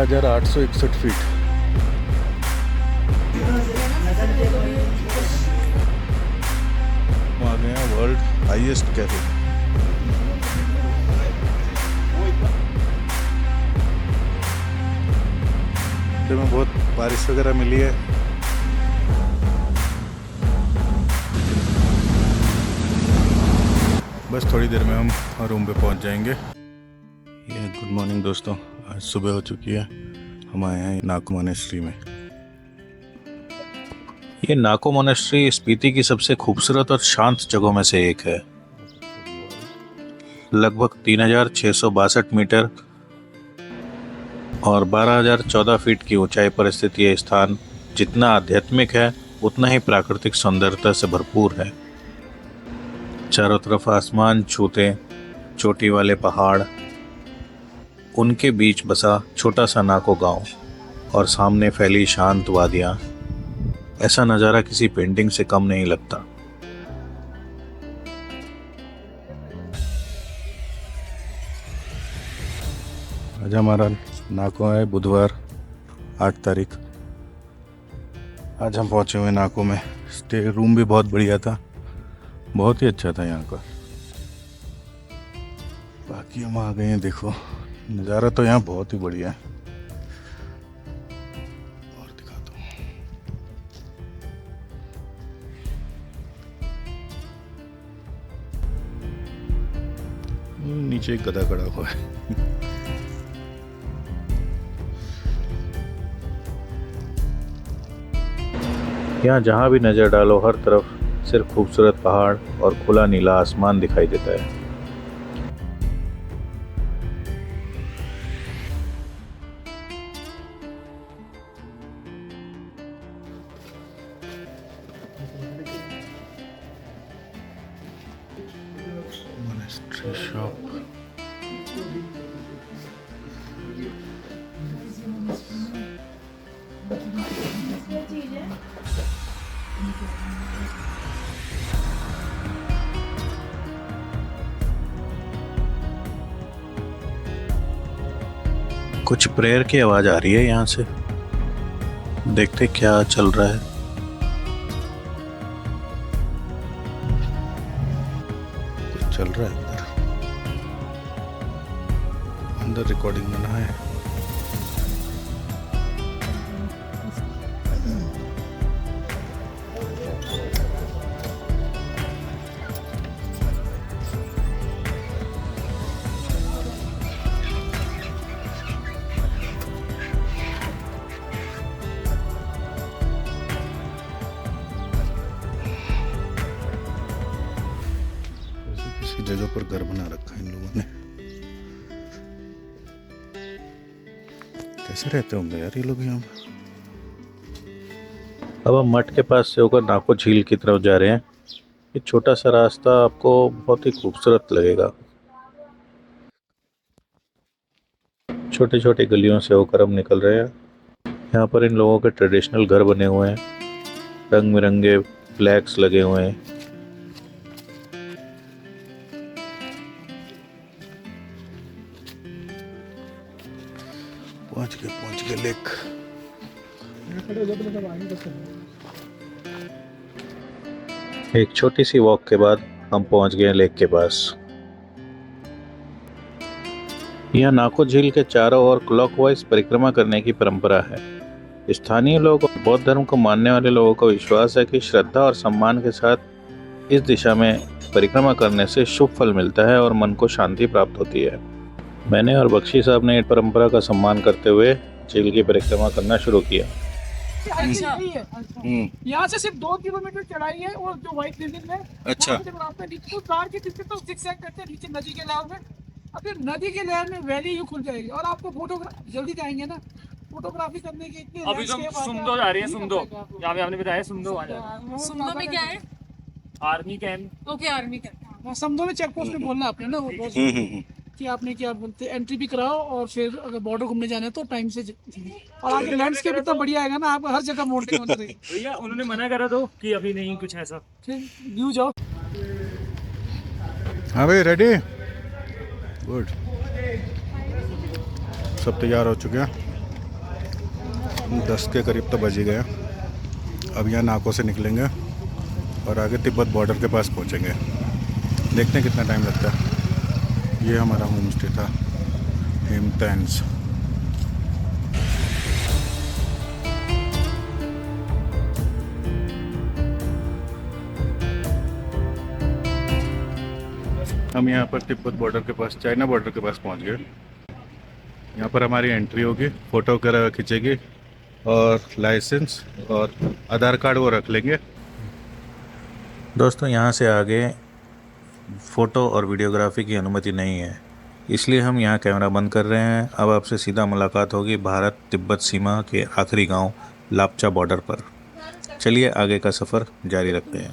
12,861 feet. हम आ गए हैं वर्ल्ड हाईएस्ट कैफे। में बहुत बारिश वगैरह मिली है। बस थोड़ी देर में हम रूम पे पहुंच जाएंगे। ये गुड मॉर्निंग दोस्तों, आज सुबह हो चुकी है। हम आए हैं नाको मोनेस्ट्री में। ये नाको मोनेस्ट्री स्पीति की सबसे खूबसूरत और शांत जगहों में से एक है। लगभग 3,662 मीटर और 12,014 फीट की ऊंचाई पर स्थित ये स्थान जितना आध्यात्मिक है उतना ही प्राकृतिक सौंदर्यता से भरपूर है। चारों तरफ आसमान छूते चोटी वाले पहाड़, उनके बीच बसा छोटा सा नाको गांव और सामने फैली शांत वादियां। ऐसा नज़ारा किसी पेंटिंग से कम नहीं लगता। आज हमारा नाको है बुधवार 8 तारीख। आज हम पहुंचे हुए नाको में। स्टे रूम भी बहुत बढ़िया था, बहुत ही अच्छा था यहाँ का। बाकी हम आ गए हैं, देखो नज़ारा तो यहाँ बहुत ही बढ़िया है। और दिखाता हूँ, नीचे एक गधा खड़ा हुआ है। यहाँ जहाँ भी नज़र डालो हर तरफ सिर्फ खूबसूरत पहाड़ और खुला नीला आसमान दिखाई देता है। Monastery shop. कुछ प्रेयर की आवाज आ रही है यहाँ से, देखते क्या चल रहा है। कुछ चल रहा है अंदर रिकॉर्डिंग बना है। किसी जगह पर घर बना रखा है इन लोगों ने। कैसे रहते होंगे यार ये लोग यहाँ। अब हम मठ के पास से होकर नाको झील की तरफ जा रहे हैं। ये छोटा सा रास्ता आपको बहुत ही खूबसूरत लगेगा। छोटे छोटे गलियों से होकर हम निकल रहे हैं। यहाँ पर इन लोगों के ट्रेडिशनल घर बने हुए हैं, रंग बिरंगे फ्लैग्स लगे हुए हैं। पहुंच गए लेक। एक छोटी सी वॉक के बाद हम पहुंच गए लेक के पास। यहाँ नाको झील के चारों ओर क्लॉकवाइज परिक्रमा करने की परंपरा है। स्थानीय लोग और बौद्ध धर्म को मानने वाले लोगों का विश्वास है कि श्रद्धा और सम्मान के साथ इस दिशा में परिक्रमा करने से शुभ फल मिलता है और मन को शांति प्राप्त होती है। मैंने और बख्शी साहब ने इस परंपरा का सम्मान करते हुए झील की परिक्रमा करना शुरू किया। अच्छा, यहाँ से सिर्फ 2 किलोमीटर चढ़ाई है और जो व्हाइट बिल्डिंग है। अच्छा, आपने नीचे उतार के नीचे तो zigzag करते हैं नीचे नदी के लेवल में। अब फिर नदी के लेवल में वैली यू खुल जाएगी और आपको फोटोग्राफी जल्दी जाएंगे ना, फोटोग्राफी करने की इतनी अभी तो सुमदो जा रही है। सुमदो यहाँ पे आपने बताया सुमदो आ जाए। सुमदो में क्या है? Army camp. Okay, army camp. Sumdo में चेक पोस्ट पे बोलना आपने ना, वो कि आपने क्या बोलते हैं एंट्री भी कराओ और फिर अगर बॉर्डर घूमने जाना है तो टाइम से। और आगे लैंडस्केप इतना बढ़िया आएगा ना, आप हर जगह मोड़ते भैया उन्होंने मना करा तो कि अभी नहीं कुछ ऐसा। व्यू जाओ। हाँ भाई रेडी, गुड। सब तैयार हो चुके हैं। 10 के करीब तो बज ही गए। अब यहाँ नाकों से निकलेंगे और आगे तिब्बत बॉर्डर के पास पहुँचेंगे। देखते हैं कितना टाइम लगता है। ये हमारा होम स्टे था, हेमटैंस। हम यहाँ पर तिब्बत बॉर्डर के पास, चाइना बॉर्डर के पास पहुँच गए। यहाँ पर हमारी एंट्री होगी, फ़ोटो वगैरह खींचेगी और लाइसेंस और आधार कार्ड वो रख लेंगे। दोस्तों यहाँ से आगे फ़ोटो और वीडियोग्राफी की अनुमति नहीं है, इसलिए हम यहाँ कैमरा बंद कर रहे हैं। अब आपसे सीधा मुलाकात होगी भारत तिब्बत सीमा के आखिरी गांव लापचा बॉर्डर पर। चलिए आगे का सफ़र जारी रखते हैं।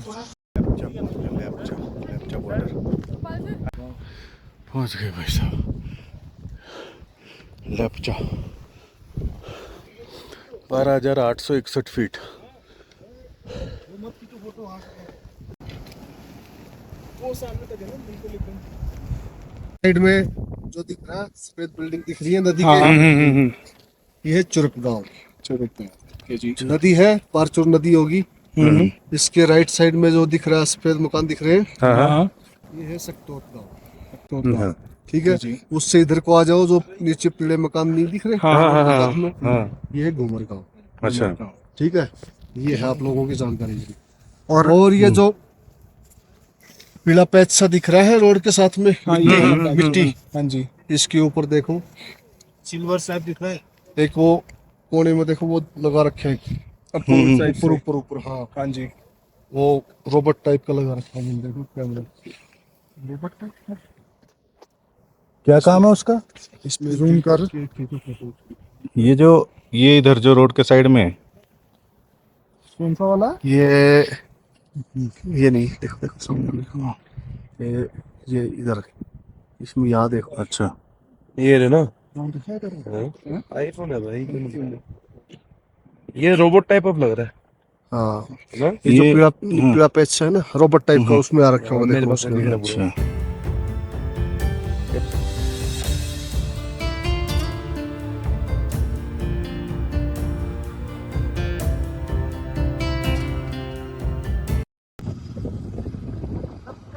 लैपचा बॉर्डर पहुँच गए भाई साहब। लैपचा 12,861 फीट। साइड में जो दिख रहा है सफेद बिल्डिंग दिख रही है नदी के, ये है चुरक गांव। नदी है, पारचूर नदी होगी। इसके राइट साइड में जो दिख रहा है सफेद मकान दिख रहे हैं, ये है सकटोट गांव। ठीक है, उससे इधर को आ जाओ, जो नीचे पीले मकान नहीं दिख रहे, ये है घूमर गांव। अच्छा, ठीक है, ये है आप लोगों की जानकारी। और ये जो पीला पैच सा दिख रहा है रोड के साथ में, मिट्टी, हाँ जी, इसके ऊपर देखो सिल्वर शायद दिख रहा है। एक वो कोने में देखो वो लगा रखे है ऊपर ऊपर ऊपर, हाँ जी, वो रोबोट टाइप का लगा रखा है। देखो कैमरा, रोबोट टाइप क्या काम है उसका? इसमें जूम कर। ये इधर जो रोड के साइड में है, कौन सा वाला? ये नहीं, देखो देखो सामने, ये इधर, इसमें यहाँ देखो। अच्छा, ये है ना आईफोन है भाई, ये रोबोट टाइप ऑफ लग रहा है। हाँ, ना? ये जो पीला पैच है ना, रोबोट टाइप का, उसमें आ रखा होगा। देखो उसमें। अच्छा।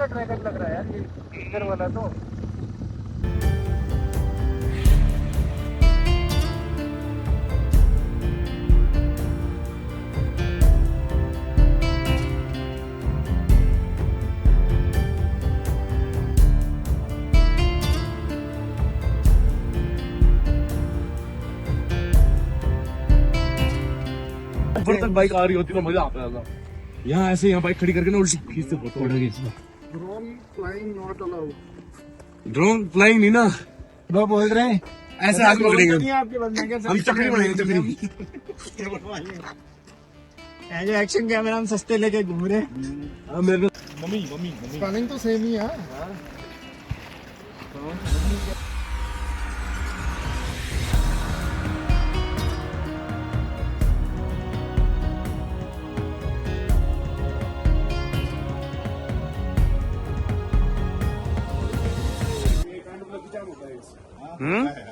ड्रैगन लग रहा है यार, ये इधर वाला तो। ऊपर तक बाइक आ रही होती तो मजा आता था। यहाँ ऐसे यहाँ बाइक खड़ी करके ना उल्टी खींचते फोटो उड़ेगी। Drone flying not allowed. Drone flying नहीं ना, वो बोल रहे हैं ऐसे हाथ पकड़ेंगे आपके बंदे के हम, चक्री बनाएंगे चक्री। जो एक्शन कैमरा हम सस्ते लेके घूम रहे हाँ, मेरे मम्मी मम्मी मम्मी प्लानिंग तो सेम ही है।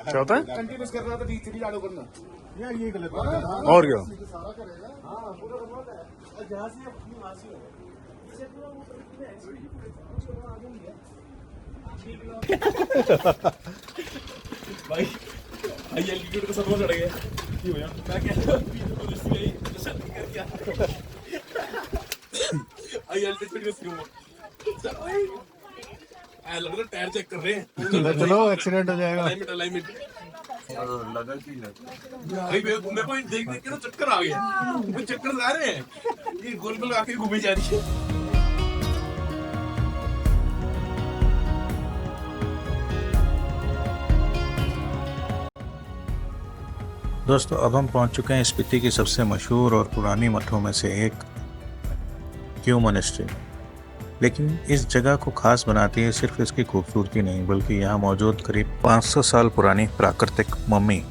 क्या होता है? कंटिन्यूस कर रहा था, डीसी चालू करना, ये गलत और क्या? भाई हाई एल्टीट्यूड का सदमा चढ़ गया। ये भैया मैं कह रहा हूं हाई एल्टीट्यूड का स्लो लग रहा टायर चेक कर रहे हैं। चलो एक्सीडेंट हो जाएगा। अलाइनमेंट लगा कि भाई मेरे को देख देख के ना चक्कर आ गया। वो चक्कर आ रहे हैं, ये गोल गोल आके घूमे जा रही है। दोस्तों अब हम पहुंच चुके हैं स्पीति की सबसे मशहूर और पुरानी मठों में से एक, क्यू मोनेस्ट्री। लेकिन इस जगह को खास बनाती है सिर्फ इसकी खूबसूरती नहीं, बल्कि यहाँ मौजूद करीब 500 साल पुरानी प्राकृतिक मम्मी।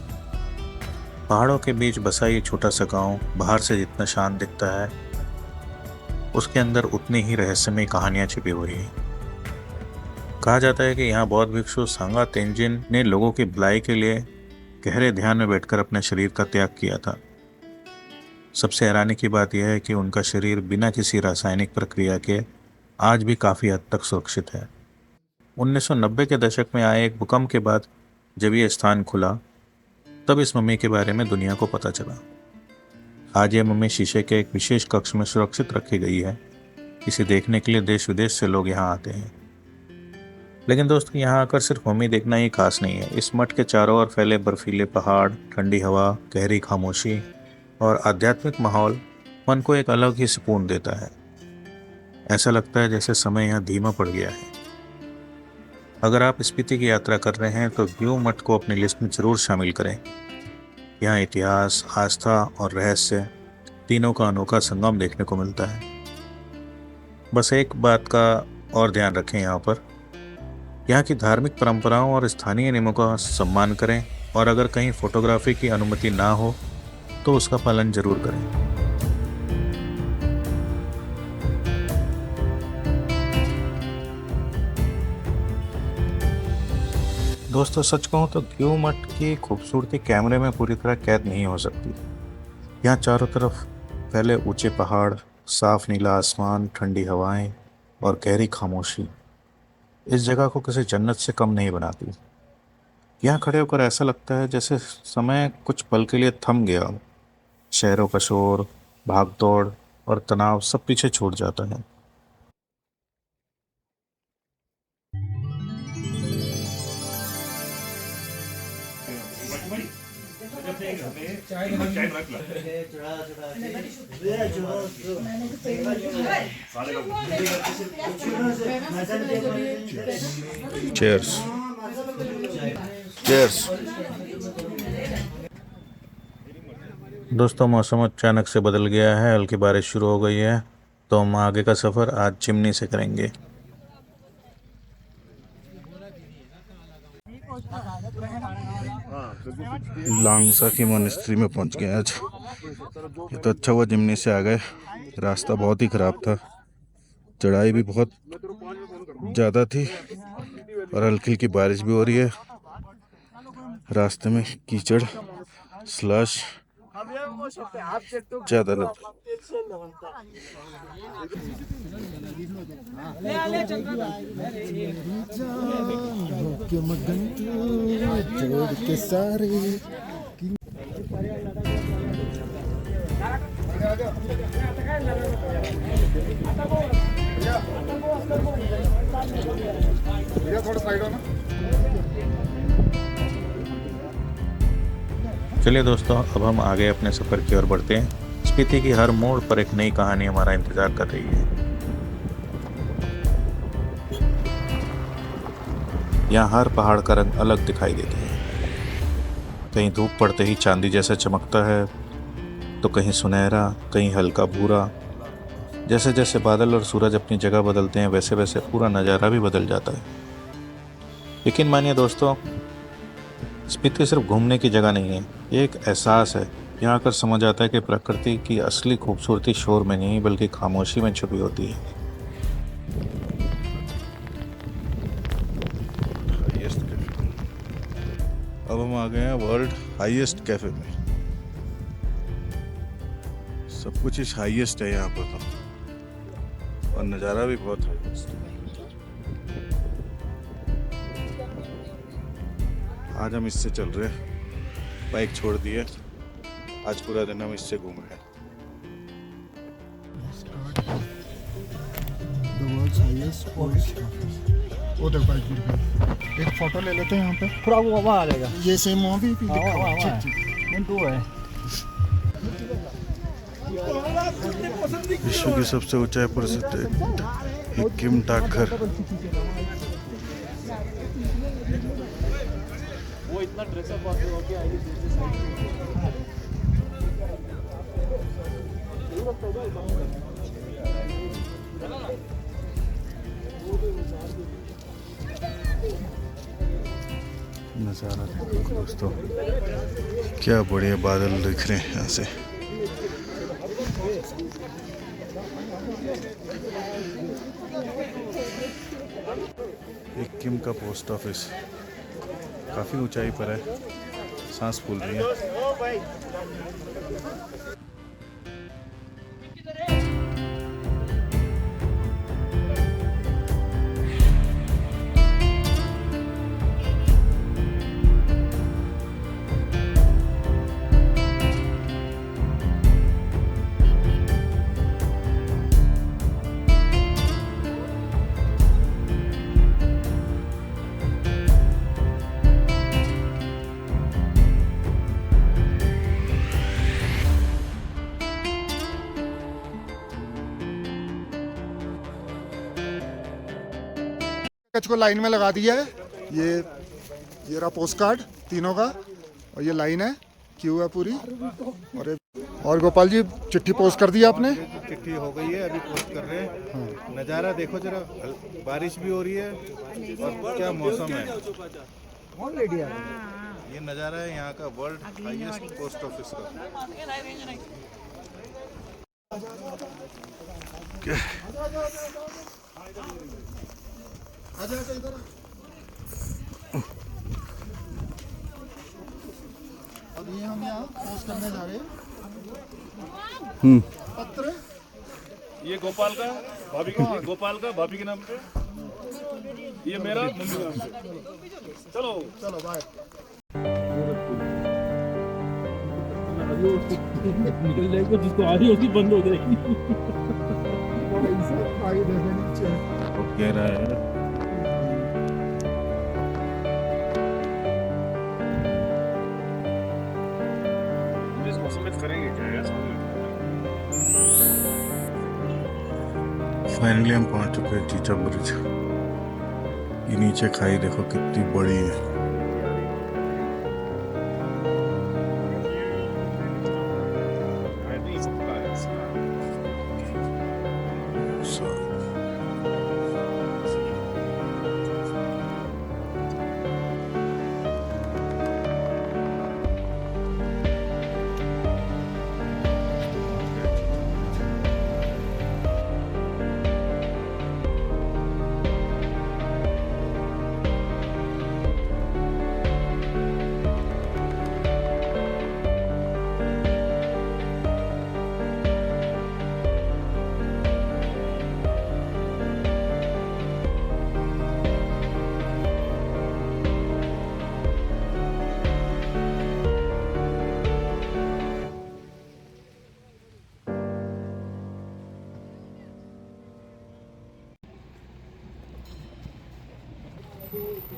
पहाड़ों के बीच बसा ये छोटा सा गांव बाहर से जितना शांत दिखता है, उसके अंदर उतनी ही रहस्यमय कहानियां छिपी हुई हैं। कहा जाता है कि यहाँ बौद्ध भिक्षु सांगा तेंजिन ने लोगों की भलाई के लिए गहरे ध्यान में बैठकर अपने शरीर का त्याग किया था सबसे हैरानी की बात यह है कि उनका शरीर बिना किसी रासायनिक प्रक्रिया के आज भी काफ़ी हद तक सुरक्षित है। 1990 के दशक में आए एक भूकंप के बाद जब ये स्थान खुला, तब इस मम्मी के बारे में दुनिया को पता चला। आज ये मम्मी शीशे के एक विशेष कक्ष में सुरक्षित रखी गई है। इसे देखने के लिए देश विदेश से लोग यहाँ आते हैं। लेकिन दोस्तों, यहाँ आकर सिर्फ मम्मी देखना ही खास नहीं है। इस मठ के चारों ओर फैले बर्फीले पहाड़, ठंडी हवा, गहरी खामोशी और आध्यात्मिक माहौल मन को एक अलग ही सुकून देता है। ऐसा लगता है जैसे समय यहाँ धीमा पड़ गया है। अगर आप स्पीति की यात्रा कर रहे हैं तो व्यू मठ को अपनी लिस्ट में जरूर शामिल करें। यहाँ इतिहास, आस्था और रहस्य तीनों का अनोखा संगम देखने को मिलता है। बस एक बात का और ध्यान रखें, यहाँ की धार्मिक परंपराओं और स्थानीय नियमों का सम्मान करें, और अगर कहीं फोटोग्राफी की अनुमति ना हो तो उसका पालन जरूर करें। दोस्तों, सच कहूँ तो ग्यू मठ की खूबसूरती कैमरे में पूरी तरह कैद नहीं हो सकती। यहाँ चारों तरफ फैले ऊंचे पहाड़, साफ नीला आसमान, ठंडी हवाएं और गहरी खामोशी इस जगह को किसी जन्नत से कम नहीं बनाती। यहाँ खड़े होकर ऐसा लगता है जैसे समय कुछ पल के लिए थम गया हो। शहरों का शोर, भागदौड़ और तनाव सब पीछे छूट जाता है। चीयर्स। चीयर्स। दोस्तों, मौसम अचानक से बदल गया है, हल्की बारिश शुरू हो गई है, तो हम आगे का सफ़र आज चिमनी से करेंगे। लांगसा की मोनेस्ट्री में पहुंच गए आज। ये तो अच्छा हुआ जिमनी से आ गए, रास्ता बहुत ही ख़राब था, चढ़ाई भी बहुत ज़्यादा थी और हल्की हल्की बारिश भी हो रही है। रास्ते में कीचड़, स्लश ज़्यादा लगता। चलिए दोस्तों, अब हम आगे अपने सफ़र की ओर बढ़ते हैं। स्पीति की हर मोड़ पर एक नई कहानी हमारा इंतज़ार कर रही है। यहाँ हर पहाड़ का रंग अलग दिखाई देता है। कहीं धूप पड़ते ही चांदी जैसा चमकता है, तो कहीं सुनहरा, कहीं हल्का भूरा। जैसे जैसे बादल और सूरज अपनी जगह बदलते हैं, वैसे वैसे पूरा नज़ारा भी बदल जाता है। यकीन मानिए दोस्तों, स्पीति सिर्फ घूमने की जगह नहीं है, ये एक एहसास है। यहाँ आकर समझ आता है कि प्रकृति की असली खूबसूरती शोर में नहीं बल्कि खामोशी में छुपी होती है। अब हम आ गए हैं वर्ल्ड हाईएस्ट कैफे में। सब कुछ इस हाईएस्ट है यहाँ पर तो, और नज़ारा भी बहुत हाईएस्ट है। आज हम इससे चल रहे हैं, बाइक छोड़ दी है। आज पूरा दिन हम इससे घूम रहे हैं। वो देखो एक फोटो ले लेते हैं यहाँ पे। थोड़ा वो वहाँ आ जाएगा। ये सेम वहाँ भी लिखा हुआ है। ठीक ठीक टू है। विश्व की सबसे ऊंचाई पर स्थित हिक्किम डाकघर। वो इतना ड्रेसअप हो गया नज़ारा देखो दोस्तों, क्या बढ़िया बादल दिख रहे हैं यहाँ से। सिक्किम का पोस्ट ऑफिस काफ़ी ऊंचाई पर है, सांस फूल रही है। कच को लाइन में लगा दिया है। ये रहा पोस्ट कार्ड तीनों का, और ये लाइन है, क्यू है पूरी। और गोपाल जी चिट्ठी पोस्ट कर दी आपने? चिट्ठी हो गई है, अभी पोस्ट कर रहे हैं। नज़ारा देखो जरा, बारिश भी हो रही है और क्या मौसम है। ये नज़ारा है यहाँ का वर्ल्ड हाईएस्ट पोस्ट ऑफिस का। अब ये हम यहाँ पोस्ट करने जा रहे हैं पत्र। ये गोपाल का भाभी के, गोपाल का भाभी के नाम पे, ये मेरा मम्मी के नाम पे। चलो चलो बाय। निकल जाएगी, जिसको आ रही होगी बंद हो जाएगी। वो कह रहा है इसको समेत करेंगे क्या यार? फाइनली हम पहुंच चुके हैं चीचा ब्रिज। ये नीचे खाई देखो कितनी बड़ी है।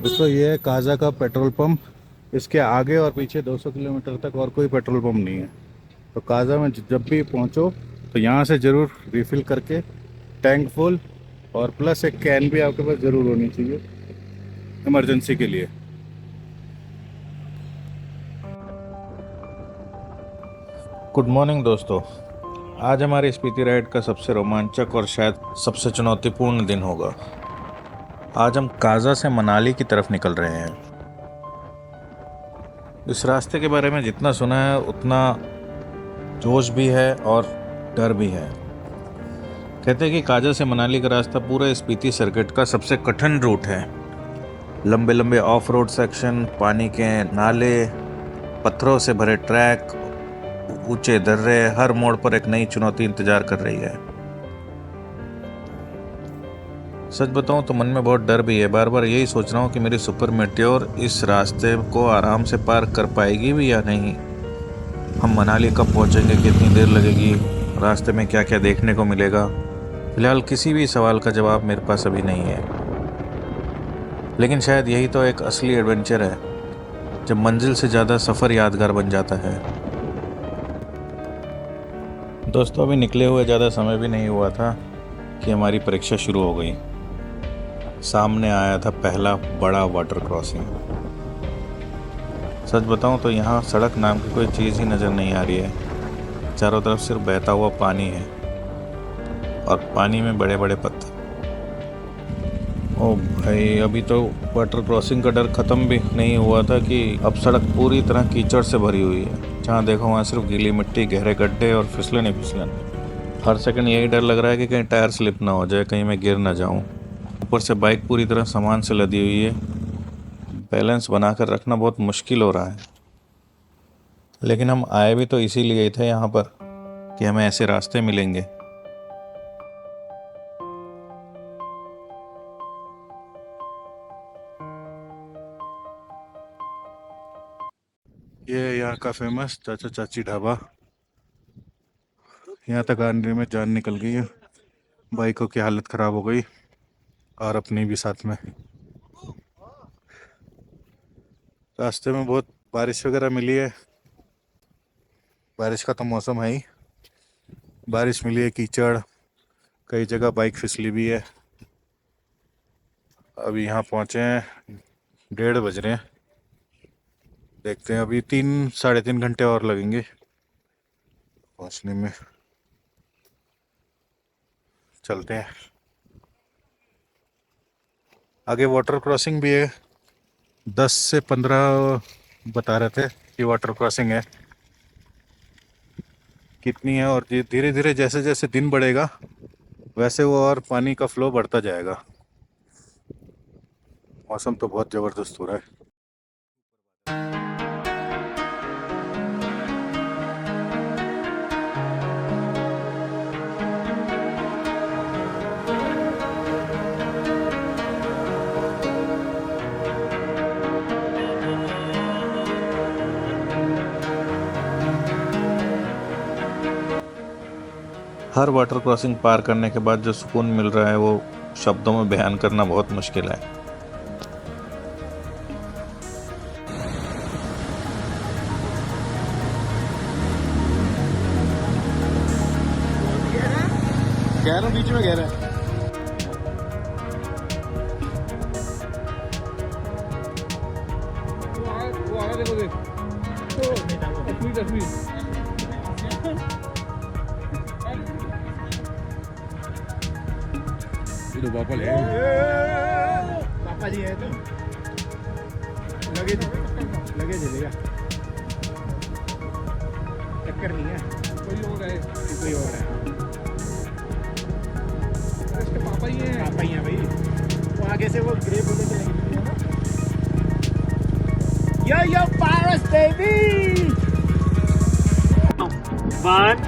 दोस्तों ये है काजा का पेट्रोल पंप। इसके आगे और पीछे 200 किलोमीटर तक और कोई पेट्रोल पंप नहीं है। तो काजा में जब भी पहुंचो तो यहाँ से ज़रूर रिफ़िल करके टैंक फुल, और प्लस एक कैन भी आपके पास ज़रूर होनी चाहिए इमरजेंसी के लिए। गुड मॉर्निंग दोस्तों, आज हमारी स्पीति राइड का सबसे रोमांचक और शायद सबसे चुनौतीपूर्ण दिन होगा। आज हम काजा से मनाली की तरफ निकल रहे हैं। इस रास्ते के बारे में जितना सुना है उतना जोश भी है और डर भी है। कहते हैं कि काजा से मनाली का रास्ता पूरे स्पीति सर्किट का सबसे कठिन रूट है। लंबे लंबे ऑफ रोड सेक्शन, पानी के नाले, पत्थरों से भरे ट्रैक, ऊंचे दर्रे, हर मोड़ पर एक नई चुनौती इंतजार कर रही है। सच बताऊं तो मन में बहुत डर भी है। बार बार यही सोच रहा हूं कि मेरी सुपर मेट्योर इस रास्ते को आराम से पार कर पाएगी भी या नहीं। हम मनाली कब पहुंचेंगे, कितनी देर लगेगी, रास्ते में क्या क्या देखने को मिलेगा, फिलहाल किसी भी सवाल का जवाब मेरे पास अभी नहीं है। लेकिन शायद यही तो एक असली एडवेंचर है, जब मंजिल से ज़्यादा सफ़र यादगार बन जाता है। दोस्तों अभी निकले हुए ज़्यादा समय भी नहीं हुआ था कि हमारी परीक्षा शुरू हो गई। सामने आया था पहला बड़ा वाटर क्रॉसिंग। सच बताऊं तो यहाँ सड़क नाम की कोई चीज़ ही नज़र नहीं आ रही है। चारों तरफ सिर्फ बहता हुआ पानी है और पानी में बड़े बड़े पत्थर। ओ भाई, अभी तो वाटर क्रॉसिंग का डर ख़त्म भी नहीं हुआ था कि अब सड़क पूरी तरह कीचड़ से भरी हुई है। जहाँ देखो वहाँ सिर्फ गीली मिट्टी, गहरे गड्ढे और फिसलन ही फिसलन। हर सेकंड यही डर लग रहा है कि कहीं टायर स्लिप ना हो जाए, कहीं मैं गिर ना जाऊं। ऊपर से बाइक पूरी तरह सामान से लदी हुई है। बैलेंस बनाकर रखना बहुत मुश्किल हो रहा है। लेकिन हम आए भी तो इसीलिए थे यहाँ पर कि हमें ऐसे रास्ते मिलेंगे। ये यहाँ का फेमस चाचा चाची ढाबा। यहाँ तक आने में जान निकल गई है, बाइकों की हालत ख़राब हो गई और अपनी भी साथ में। रास्ते में बहुत बारिश वगैरह मिली है। बारिश का तो मौसम है ही, बारिश मिली है, कीचड़, कई जगह बाइक फिसली भी है। अभी यहाँ पहुँचे हैं, 1:30 बज रहे हैं। देखते हैं, अभी 3 साढ़े 3 घंटे और लगेंगे पहुँचने में। चलते हैं आगे। वाटर क्रॉसिंग भी है, 10 से 15 बता रहे थे कि वाटर क्रॉसिंग है। कितनी है, और धीरे धीरे जैसे जैसे दिन बढ़ेगा वैसे वो और पानी का फ्लो बढ़ता जाएगा। मौसम तो बहुत ज़बरदस्त हो रहा है। हर वाटर क्रॉसिंग पार करने के बाद जो सुकून मिल रहा है वो शब्दों में बयान करना बहुत मुश्किल है। गहरा बीच में गहरा है। पापा जी है तो लगे चलेगा, चक्कर नहीं है, कोई और है, कोई और है। इसके पापा ही हैं भाई। वो आगे से वो ग्रे बोले चलेंगे ना। यो पारस बेबी। 1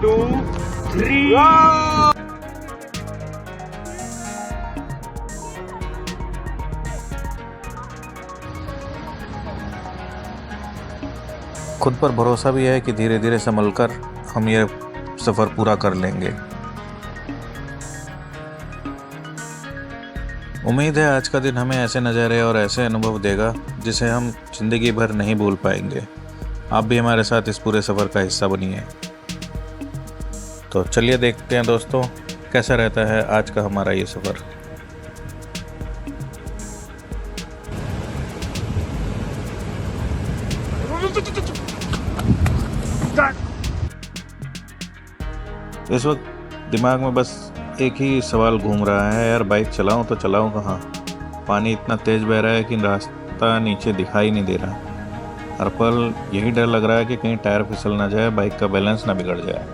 2 3 खुद पर भरोसा भी है कि धीरे धीरे संभल कर हम ये सफ़र पूरा कर लेंगे। उम्मीद है आज का दिन हमें ऐसे नज़ारे और ऐसे अनुभव देगा जिसे हम ज़िंदगी भर नहीं भूल पाएंगे। आप भी हमारे साथ इस पूरे सफ़र का हिस्सा बनिए। तो चलिए देखते हैं दोस्तों कैसा रहता है आज का हमारा ये सफ़र। इस वक्त दिमाग में बस एक ही सवाल घूम रहा है, यार बाइक चलाऊं तो चलाऊं कहाँ। पानी इतना तेज बह रहा है कि रास्ता नीचे दिखाई नहीं दे रहा। हर पल यही डर लग रहा है कि कहीं टायर फिसल ना जाए, बाइक का बैलेंस ना बिगड़ जाए।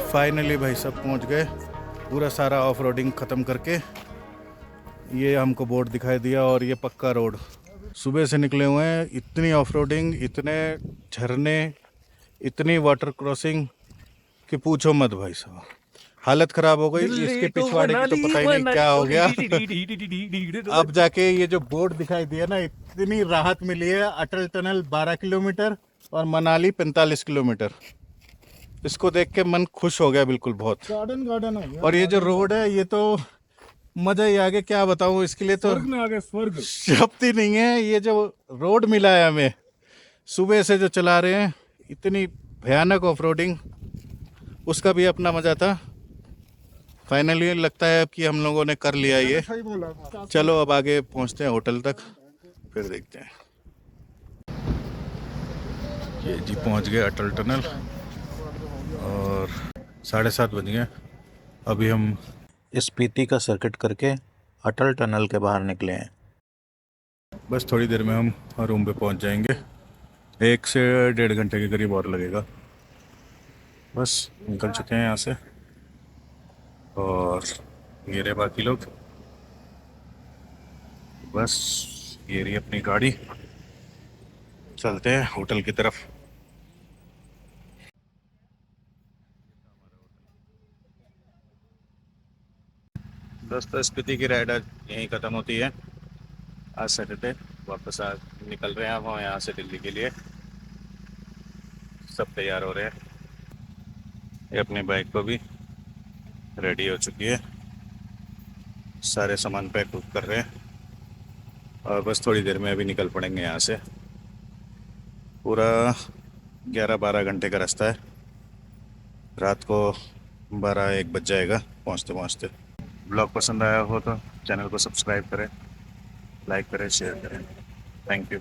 फाइनली भाई सब पहुंच गए, पूरा सारा ऑफ रोडिंग ख़त्म करके। ये हमको बोर्ड दिखाई दिया और ये पक्का रोड। सुबह से निकले हुए हैं, इतनी ऑफ रोडिंग, इतने झरने, इतनी वाटर क्रॉसिंग कि पूछो मत भाई साहब। हालत ख़राब हो गई। इसके पिछवाड़े की तो पता ही नहीं क्या हो गया। अब जाके ये जो बोर्ड दिखाई दिया ना, इतनी राहत मिली है। अटल टनल 12 किलोमीटर और मनाली 45 किलोमीटर। इसको देख के मन खुश हो गया बिल्कुल, बहुत। गार्डन हो गया। और ये जो रोड है ये तो मजा ही आ गया, क्या बताऊं। इसके लिए तो स्वर्ग शब्द ही नहीं है। ये जो रोड मिला है हमें सुबह से जो चला रहे हैं, इतनी भयानक ऑफ रोडिंग, उसका भी अपना मजा था। फाइनली लगता है कि हम लोगों ने कर लिया ये। चलो अब आगे पहुंचते हैं होटल तक, फिर देखते हैं। ये जी पहुंच गए अटल टनल और 7:30 बज गए। अभी हम स्पीति का सर्किट करके अटल टनल के बाहर निकले हैं। बस थोड़ी देर में हम रूम पे पहुंच जाएंगे। 1 से 1.5 घंटे के करीब और लगेगा। बस निकल चुके हैं यहाँ से और ये रहे बाकी लोग। बस ये रही अपनी गाड़ी, चलते हैं होटल की तरफ। दोस्तों स्पीति की राइड आज यहीं ख़त्म होती है। आज सैटरडे, वापस आज निकल रहे हैं हम यहाँ से दिल्ली के लिए। सब तैयार हो रहे हैं। ये अपनी बाइक को भी रेडी हो चुकी है, सारे सामान पैक कर रहे हैं और बस थोड़ी देर में अभी निकल पड़ेंगे यहाँ से। पूरा 11-12 घंटे का रास्ता है। रात को 12-1 बज जाएगा पहुँचते पहुँचते। ब्लॉग पसंद आया हो तो चैनल को सब्सक्राइब करें, लाइक करें, शेयर करें। Thank you.